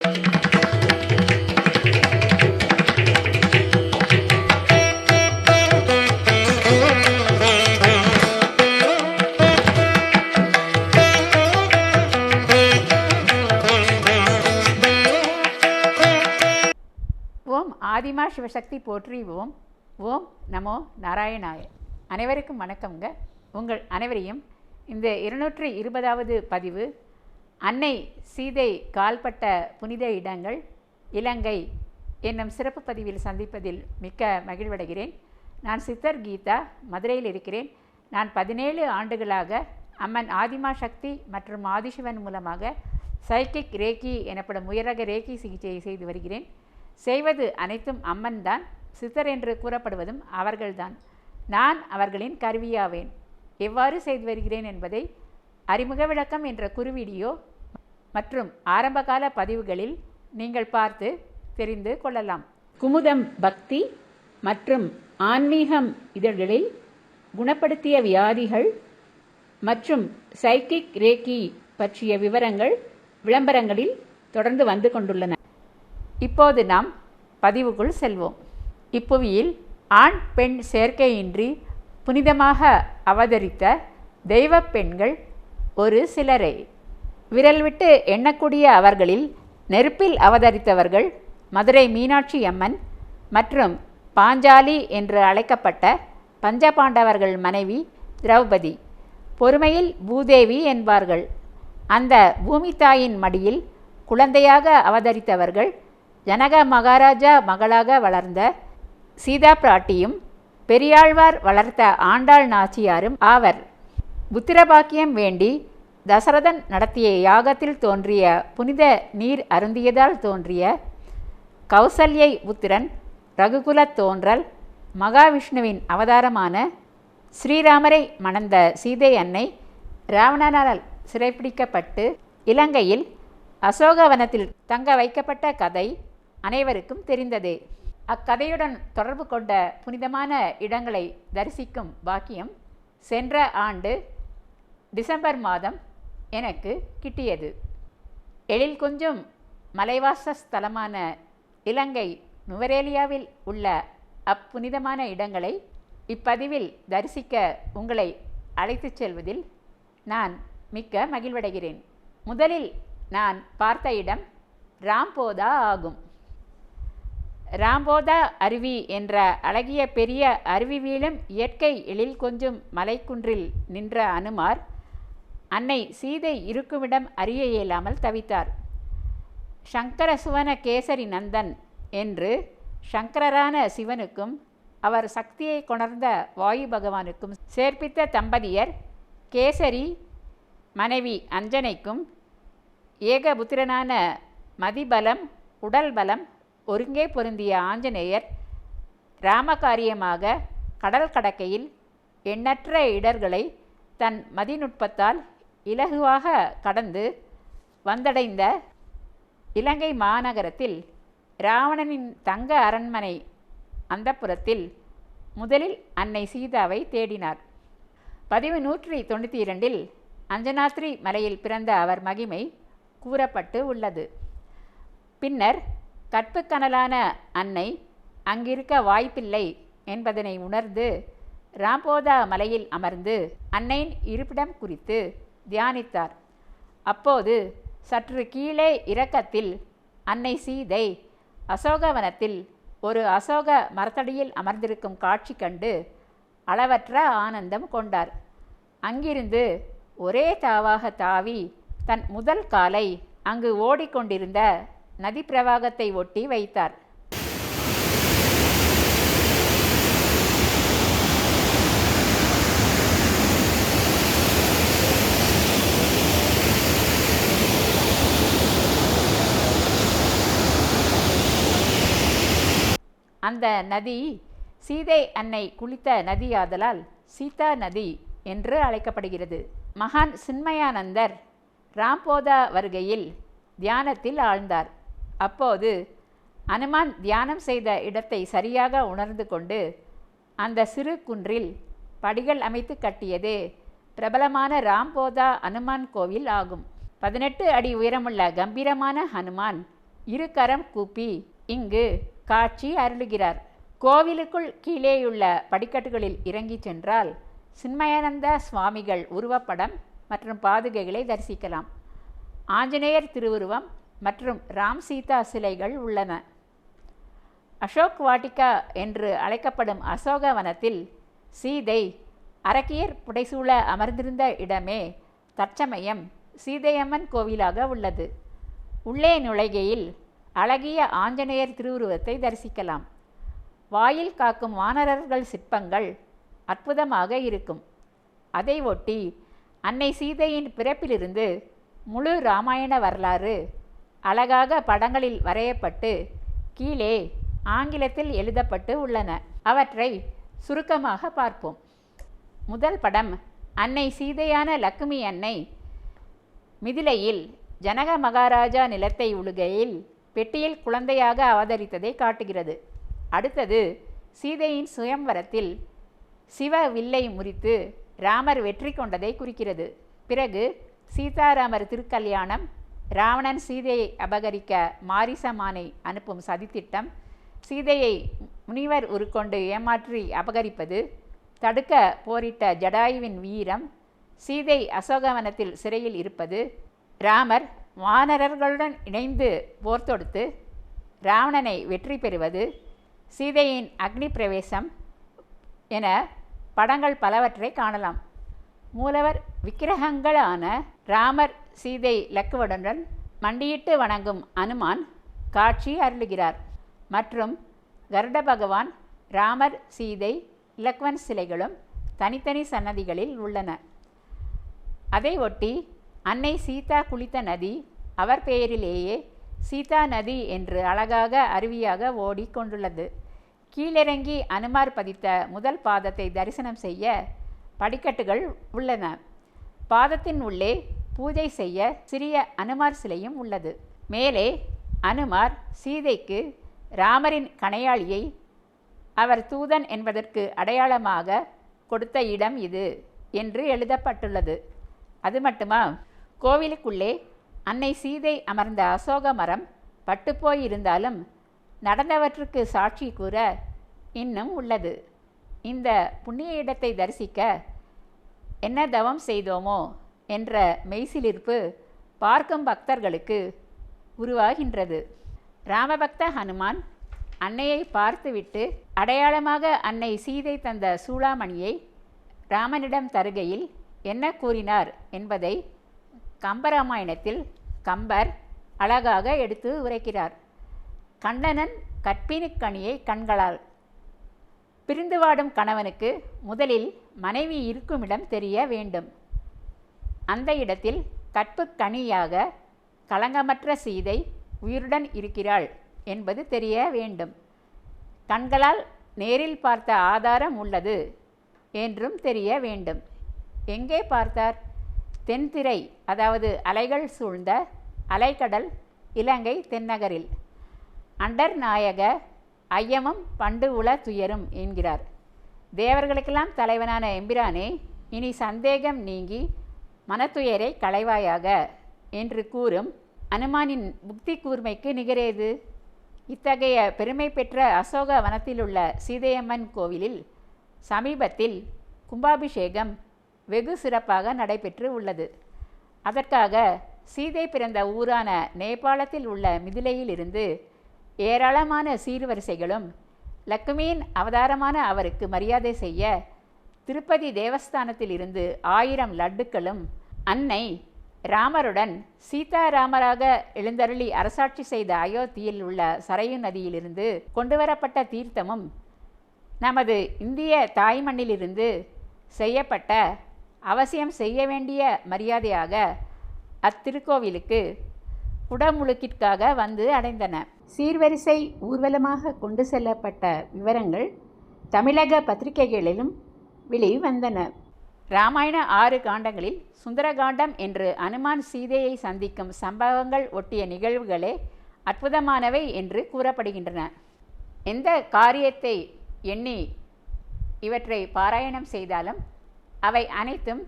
ஓம் ஆதிமா சிவசக்தி போற்றி. ஓம் நமோ நாராயணாய. அனைவருக்கும் வணக்கங்க. உங்கள் அனைவரையும் இந்த 220வது பதிவு அன்னை சீதை கால்பட்ட புனித இடங்கள் இலங்கை என்னும் சிறப்பு பதிவில் சந்திப்பதில் மிக்க மகிழ்வடைகிறேன். நான் சித்தர் கீதா, மதுரையில் இருக்கிறேன். நான் 17 ஆண்டுகளாக அம்மன் ஆதிமா சக்தி மற்றும் ஆதிசிவன் மூலமாக சைக்கிக் ரேக்கி எனப்படும் உயரக ரேக்கி சிகிச்சையை செய்து வருகிறேன். செய்வது அனைத்தும் அம்மன் தான். சித்தர் என்று கூறப்படுவதும் அவர்கள்தான். நான் அவர்களின் கருவியாவேன். எவ்வாறு செய்து வருகிறேன் என்பதை அறிமுக விளக்கம் என்ற குறுவீடியோ மற்றும் ஆரம்பகால பதிவுகளில் நீங்கள் பார்த்து தெரிந்து கொள்ளலாம். குமுதம் பக்தி மற்றும் ஆன்மீகம் இதழ்களில் குணப்படுத்திய வியாதிகள் மற்றும் சைக்கிக் ரேக்கி பற்றிய விவரங்கள் விளம்பரங்களில் தொடர்ந்து வந்து கொண்டுள்ளன. இப்போது நாம் பதிவுக்குள் செல்வோம். இப்புவியில் ஆண் பெண் சேர்க்கையின்றி புனிதமாக அவதரித்த தெய்வ பெண்கள் ஒரு சிலரே. விரல் விட்டு எண்ணக்கூடிய அவர்களில் நெருப்பில் அவதரித்தவர்கள் மதுரை மீனாட்சி அம்மன் மற்றும் பாஞ்சாலி என்று அழைக்கப்பட்ட பஞ்சபாண்டவர்கள் மனைவி திரௌபதி. பொறுமையில் பூதேவி என்பார்கள். அந்த பூமி தாயின் மடியில் குழந்தையாக அவதரித்தவர்கள் ஜனக மகாராஜா மகளாக வளர்ந்த சீதா பிராட்டியும் பெரியாழ்வார் வளர்த்த ஆண்டாள் நாச்சியாரும் ஆவர். புத்திரபாக்கியம் வேண்டி தசரதன் நடத்திய யாகத்தில் தோன்றிய புனித நீர் அருந்தியதால் தோன்றிய கௌசல்யை புத்திரன் ரகுகுலத் தோன்றல் மகாவிஷ்ணுவின் அவதாரமான ஸ்ரீராமரை மணந்த சீதை அன்னை ராவணனால் சிறைப்பிடிக்கப்பட்டு இலங்கையில் அசோகவனத்தில் தங்க வைக்கப்பட்ட கதை அனைவருக்கும் தெரிந்ததே. அக்கதையுடன் தொடர்பு கொண்ட புனிதமான இடங்களை தரிசிக்கும் பாக்கியம் சென்ற ஆண்டு டிசம்பர் மாதம் எனக்கு கிட்டியது. எழில் கொஞ்சம் மலைவாச ஸ்தலமான இலங்கை நுவரேலியாவில் உள்ள அப்புனிதமான இடங்களை இப்பதிவில் தரிசிக்க உங்களை அழைத்துச் செல்வதில் நான் மிக்க மகிழ்வடைகிறேன். முதலில் நான் பார்த்த இடம் ராம்போதா ஆகும். ராம்போதா அருவி என்ற அழகிய பெரிய அருவி வீழும் இயற்கை எழில் கொஞ்சம் மலைக்குன்றில் நின்ற அனுமார் அன்னை சீதை இருக்குமிடம் அறிய இயலாமல் தவித்தார். சங்கர சுவன கேசரி நந்தன் என்று சங்கரரான சிவனுக்கும் அவர் சக்தியை கொணர்ந்த வாயு பகவானுக்கும் சேர்ப்பித்த தம்பதியர் கேசரி மனைவி அஞ்சனைக்கும் ஏகபுத்திரனான மதிபலம் உடல் பலம் ஒருங்கே பொருந்திய ஆஞ்சநேயர் ராமகாரியமாக கடல் கடக்கையில் எண்ணற்ற இடர்களை தன் மதிநுட்பத்தால் இலகுவாக கடந்து வந்தடைந்த இலங்கை மாநகரத்தில் இராவணனின் தங்க அரண்மனை அந்தப்புரத்தில் முதலில் அன்னை சீதாவை தேடினார். பதிவு 192 அஞ்சனாத்ரி மலையில் பிறந்த அவர் மகிமை கூறப்பட்டு உள்ளது. பின்னர் கற்புக்கனலான அன்னை அங்கிருக்க வாய்ப்பில்லை என்பதனை உணர்ந்து ராம்போதா மலையில் அமர்ந்து அன்னையின் இருப்பிடம் குறித்து தியானித்தார். அப்போது சற்று கீழே இரக்கத்தில் அன்னை சீதை அசோகவனத்தில் ஒரு அசோக மரத்தடியில் அமர்ந்திருக்கும் காட்சி கண்டு அளவற்ற ஆனந்தம் கொண்டார். அங்கிருந்து ஒரே தாவாக தாவி தன் முதல் காலை அங்கு ஓடிக்கொண்டிருந்த நதி பிரவாகத்தை ஒட்டி வைத்தார். அந்த நதி சீதை அன்னை குளித்த நதியாதலால் சீதா நதி என்று அழைக்கப்படுகிறது. மகான் சின்மயானந்தர் ராம்போதா வருகையில் தியானத்தில் ஆழ்ந்தார். அப்போது அனுமான் தியானம் செய்த இடத்தை சரியாக உணர்ந்து கொண்டு அந்த சிறு குன்றில் படிகள் அமைத்து கட்டியதே பிரபலமான ராம்போதா அனுமான் கோவில் ஆகும். 18 அடி உயரமுள்ள கம்பீரமான ஹனுமான் இரு கரம் கூப்பி இங்கு காட்சி அருளுகிறார். கோவிலுக்குள் கீழேயுள்ள படிக்கட்டுகளில் இறங்கி சென்றால் சின்மயானந்த சுவாமிகள் உருவப்படம் மற்றும் பாதுகைகளை தரிசிக்கலாம். ஆஞ்சநேயர் திருவுருவம் மற்றும் ராம் சீதா சிலைகள் உள்ளன. அசோக் வாட்டிகா என்று அழைக்கப்படும் அசோகவனத்தில் சீதை அரக்கியர் புடைசூழ அமர்ந்திருந்த இடமே தற்சமயம் சீதையம்மன் கோவிலாக உள்ளது. உள்ளே நுழைகையில் அழகிய ஆஞ்சநேயர் திருவுருவத்தை தரிசிக்கலாம். வாயில் காக்கும் வானரர்கள் சிற்பங்கள் அற்புதமாக இருக்கும். அதை ஒட்டி அன்னை சீதையின் பிறப்பிலிருந்து முழு இராமாயண வரலாறு அழகாக படங்களில் வரையப்பட்டு கீழே ஆங்கிலத்தில் எழுதப்பட்டு உள்ளன. அவற்றை சுருக்கமாக பார்ப்போம். முதல் படம் அன்னை சீதையான லக்குமி அன்னை மிதிலையில் ஜனக மகாராஜா நிலத்தை உழுகையில் பெட்டியில் குழந்தையாக அவதரித்ததை காட்டுகிறது. அடுத்தது சீதையின் சுயம்வரத்தில் சிவ வில்லை முறித்து ராமர் வெற்றி கொண்டதை குறிக்கிறது. பிறகு சீதாராமர் திருக்கல்யாணம், ராவணன் சீதையை அபகரிக்க மாரிசமானை அனுப்பும் சதித்திட்டம், சீதையை முனிவர் உருக்கொண்டு ஏமாற்றி அபகரிப்பது, தடுக்க போரிட்ட ஜடாயுவின் வீரம், சீதை அசோகவனத்தில் சிறையில் இருப்பது, ராமர் வானரர்களுடன் இணைந்து போர் தொடுத்து ராவணனை வெற்றி பெறுவது, சீதையின் அக்னி பிரவேசம் என படங்கள் பலவற்றை காணலாம். மூலவர் விக்கிரகங்களான ராமர், சீதை, லக்குவனுடன் மண்டியிட்டு வணங்கும் அனுமான் காட்சி அருளுகிறார். மற்றும் கருட பகவான், ராமர், சீதை, லக்வன் சிலைகளும் தனித்தனி சன்னதிகளில் உள்ளன. அதை ஒட்டி அன்னை சீதா குளித்த நதி அவர் பெயரிலேயே சீதா நதி என்று அழகாக அருவியாக ஓடிக்கொண்டுள்ளது. கீழிறங்கி அனுமார் பதித்த முதல் பாதத்தை தரிசனம் செய்ய படிக்கட்டுகள் உள்ளன. பாதத்தின் உள்ளே பூஜை செய்ய சிறிய அனுமார் சிலையும் உள்ளது. மேலே அனுமார் சீதைக்கு ராமரின் கணையாளியை அவர் தூதன் என்பதற்கு அடையாளமாக கொடுத்த இடம் இது என்று எழுதப்பட்டுள்ளது. அது மட்டுமா, கோவிலுக்குள்ளே அன்னை சீதை அமர்ந்த அசோக மரம் பட்டுப்போயிருந்தாலும் நடந்தவற்றுக்கு சாட்சி கூற இன்னும் உள்ளது. இந்த புண்ணிய இடத்தை தரிசிக்க என்ன தவம் செய்தோமோ என்ற மெய்சிலிர்ப்பு பார்க்கும் பக்தர்களுக்கு உருவாகின்றது. ராமபக்த ஹனுமான் அன்னையை பார்த்துவிட்டு அடையாளமாக அன்னை சீதை தந்த சூளாமணியை ராமனிடம் தருகையில் என்ன கூறினார் என்பதை கம்பராமாயணத்தில் கம்பர் அழகாக எடுத்து உரைக்கிறார். கண்ணனன் கற்பினுக்கணியை கண்களால். பிரிந்து வாடும் கணவனுக்கு முதலில் மனைவி இருக்குமிடம் தெரிய வேண்டும். அந்த இடத்தில் கற்பு கனியாக களங்கமற்ற சீதை உயிருடன் இருக்கிறாள் என்பது தெரிய வேண்டும். கண்களால் நேரில் பார்த்த ஆதாரம் உள்ளது என்றும் தெரிய வேண்டும். எங்கே பார்த்தார்? தென்திரை, அதாவது அலைகள் சூழ்ந்த அலைக்கடல், இலங்கை தென்னகரில். அண்டர் நாயக ஐயமும் பண்டு உள துயரும் என்கிறார். தேவர்களுக்கெல்லாம் தலைவனான எம்பிரானே, இனி சந்தேகம் நீங்கி மனத்துயரை களைவாயாக என்று கூறும் அனுமானின் புக்தி கூர்மைக்கு நிகரேது? இத்தகைய பெருமை பெற்ற அசோக வனத்திலுள்ள சீதையம்மன் கோவிலில் சமீபத்தில் கும்பாபிஷேகம் வெகு சிறப்பாக நடைபெற்று உள்ளது. அதற்காக சீதை பிறந்த ஊரான நேபாளத்தில் உள்ள மிதிலையிலிருந்து ஏராளமான சீர்வரிசைகளும் லக்குமியின் அவதாரமான அவருக்கு மரியாதை செய்ய திருப்பதி தேவஸ்தானத்தில் இருந்து 1000 லட்டுக்களும், அன்னை ராமருடன் சீதாராமராக எழுந்தருளி அரசாட்சி செய்த அயோத்தியில் உள்ள சரையு நதியிலிருந்து கொண்டுவரப்பட்ட தீர்த்தமும் நமது இந்திய தாய்மண்ணிலிருந்து செய்யப்பட்ட அவசியம் செய்ய வேண்டிய மரியாதையாக அத்திருக்கோவிலுக்கு குடமுழுக்கிற்காக வந்து அடைந்தன. சீர்வரிசை ஊர்வலமாக கொண்டு செல்லப்பட்ட விவரங்கள் தமிழக பத்திரிகைகளிலும் வெளிவந்தன. இராமாயண 6 காண்டங்களில் சுந்தரகாண்டம் என்று அனுமான் சீதையை சந்திக்கும் சம்பவங்கள் ஒட்டிய நிகழ்வுகளே அற்புதமானவை என்று கூறப்படுகின்றன. எந்த காரியத்தை எண்ணி இவற்றை பாராயணம் செய்தாலும் அவை அனைத்தும்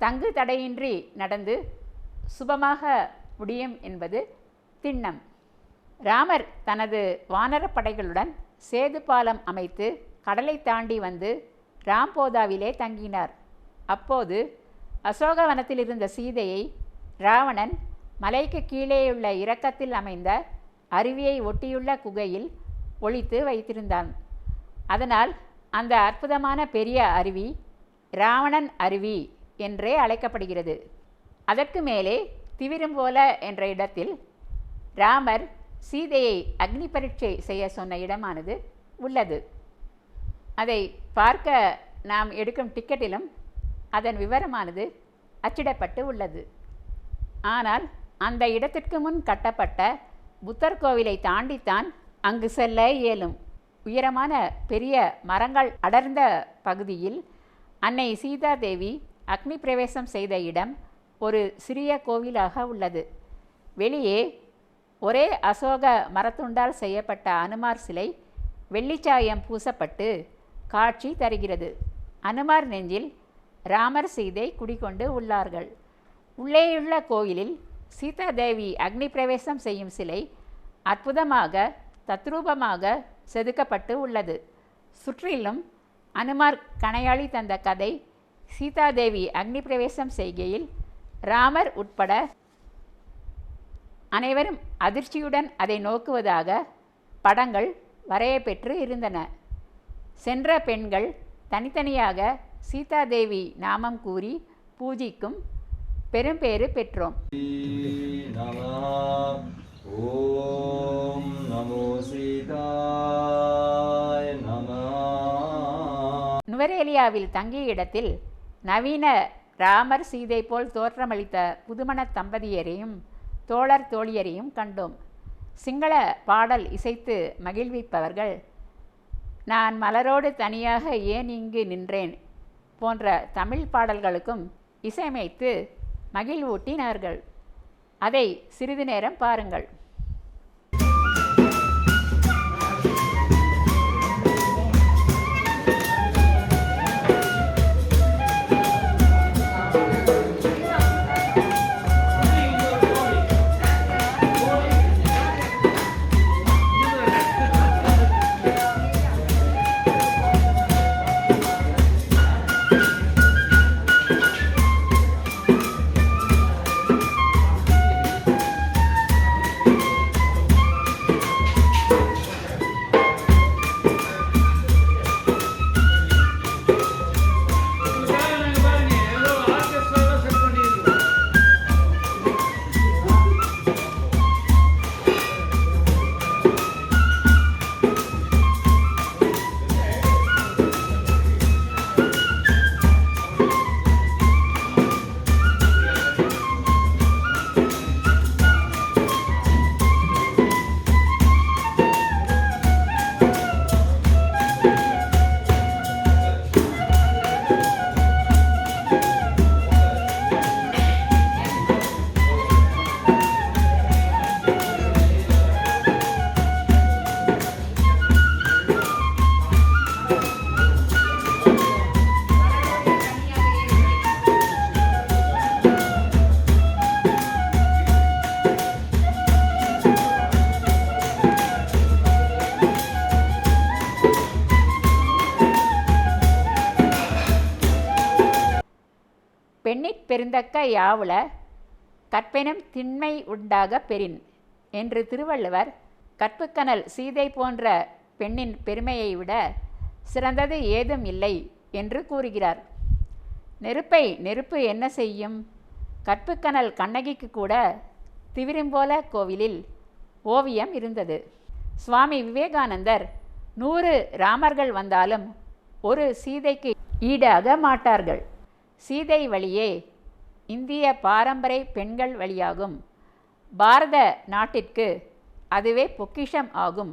தங்கு தடையின்றி நடந்து சுபமாக முடியும் என்பது திண்ணம். ராமர் தனது வானரப்படைகளுடன் சேது பாலம் அமைத்து கடலை தாண்டி வந்து ராம்போதாவிலே தங்கினார். அப்போது அசோகவனத்தில் இருந்த சீதையை ராவணன் மலைக்கு கீழேயுள்ள இரக்கத்தில் அமைந்த அருவியை ஒட்டியுள்ள குகையில் ஒளித்து வைத்திருந்தான். அதனால் அந்த அற்புதமான பெரிய அருவி ராவணன் அருவி என்றே அழைக்கப்படுகிறது. அதற்கு மேலே திவிரும்போல என்ற இடத்தில் ராமர் சீதையை அக்னி பரீட்சை செய்ய சொன்ன இடமானது உள்ளது. அதை பார்க்க நாம் எடுக்கும் டிக்கெட்டிலும் அதன் விவரமானது அச்சிடப்பட்டு உள்ளது. ஆனால் அந்த இடத்திற்கு முன் கட்டப்பட்ட புத்தர் கோவிலை தாண்டித்தான் அங்கு செல்ல இயலும். உயரமான பெரிய மரங்கள் அடர்ந்த பகுதியில் அன்னை சீதாதேவி அக்னி பிரவேசம் செய்த இடம் ஒரு சிறிய கோவிலாக உள்ளது. வெளியே ஒரே அசோக மரத்துண்டால் செய்யப்பட்ட அனுமார் சிலை வெள்ளிச்சாயம் பூசப்பட்டு காட்சி தருகிறது. அனுமார் நெஞ்சில் ராமர் சீதை குடிகொண்டு உள்ளார்கள். உள்ளேயுள்ள கோயிலில் சீதாதேவி அக்னி பிரவேசம் செய்யும் சிலை அற்புதமாக தத்ரூபமாக செதுக்கப்பட்டு உள்ளது. சுற்றிலும் அனுமார் கணையாளி தந்த கதை சீதாதேவி அக்னி பிரவேசம் செய்கையில் ராமர் உட்பட அனைவரும் அதிர்ச்சியுடன் அதை நோக்குவதாக படங்கள் வரையப்பெற்று இருந்தன. சென்ற பெண்கள் தனித்தனியாக சீதாதேவி நாமம் கூறி பூஜிக்கும் பெரும்பேறு பெற்றோம். ஓம் நமோ சீதாய நம. நுவரேலியாவில் தங்கிய இடத்தில் நவீன ராமர் சீதை போல் தோற்றமளித்த புதுமண தம்பதியரையும் தோழர் தோழியரையும் கண்டோம். சிங்கள பாடல் இசைத்து மகிழ்விப்பவர்கள் நான் மலரோடு தனியாக ஏன் இங்கு நின்றேன் போன்ற தமிழ் பாடல்களுக்கும் இசையமைத்து மகிழ்வூட்டினார்கள். அதை சிறிது நேரம் பாருங்கள். பெண்ணிற் பெருந்தக்க யாவுல கற்பெனும் திண்மை உண்டாக பெறின் என்று திருவள்ளுவர் கற்புக்கனல் சீதை போன்ற பெண்ணின் பெருமையை விட சிறந்தது ஏதும் இல்லை என்று கூறுகிறார். நெருப்பை நெருப்பு என்ன செய்யும்? கற்புக்கனல் கண்ணகிக்கு கூட திவிரும்போல கோவிலில் ஓவியம் இருந்தது. சுவாமி விவேகானந்தர் 100 ராமர்கள் வந்தாலும் ஒரு சீதைக்கு ஈடாக மாட்டார்கள். சீதை வழியே இந்திய பாரம்பரிய பெண்கள் வழியாகும். பாரத நாட்டிற்கு அதுவே பொக்கிஷம் ஆகும்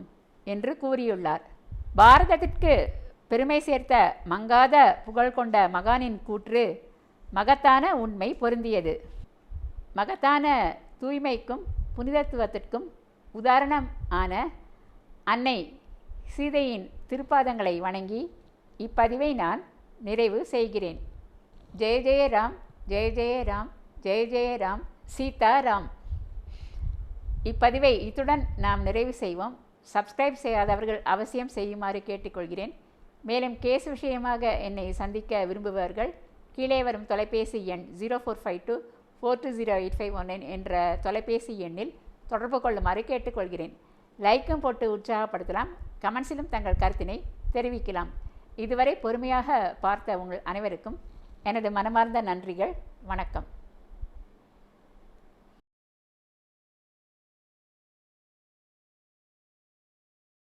என்று கூறியுள்ளார். பாரதத்திற்கு பெருமை சேர்த்த மங்காத புகழ் கொண்ட மகானின் கூற்று மகத்தான உண்மை பொருந்தியது. மகத்தான தூய்மைக்கும் புனிதத்துவத்திற்கும் உதாரணம் ஆன அன்னை சீதையின் திருப்பாதங்களை வணங்கி இப்பதிவை நான் நிறைவு செய்கிறேன். ஜெய ஜெய ராம், ஜெய ஜெய ராம், ஜெய ஜெய ராம், சீதா ராம். இப்பதிவை இத்துடன் நாம் நிறைவு செய்வோம். சப்ஸ்கிரைப் செய்யாதவர்கள் அவசியம் செய்யுமாறு கேட்டுக்கொள்கிறேன். மேலும் கேஸ் விஷயமாக என்னை சந்திக்க விரும்புபவர்கள் கீழே வரும் தொலைபேசி எண் 0452420851 என்ற தொலைபேசி எண்ணில் தொடர்பு கொள்ளுமாறு கேட்டுக்கொள்கிறேன். லைக்கும் போட்டு உற்சாகப்படுத்தலாம். கமெண்ட்ஸிலும் தங்கள் கருத்தினை தெரிவிக்கலாம். இதுவரை பொறுமையாக பார்த்த உங்கள் அனைவருக்கும் எனது மனமார்ந்த நன்றிகள். வணக்கம்.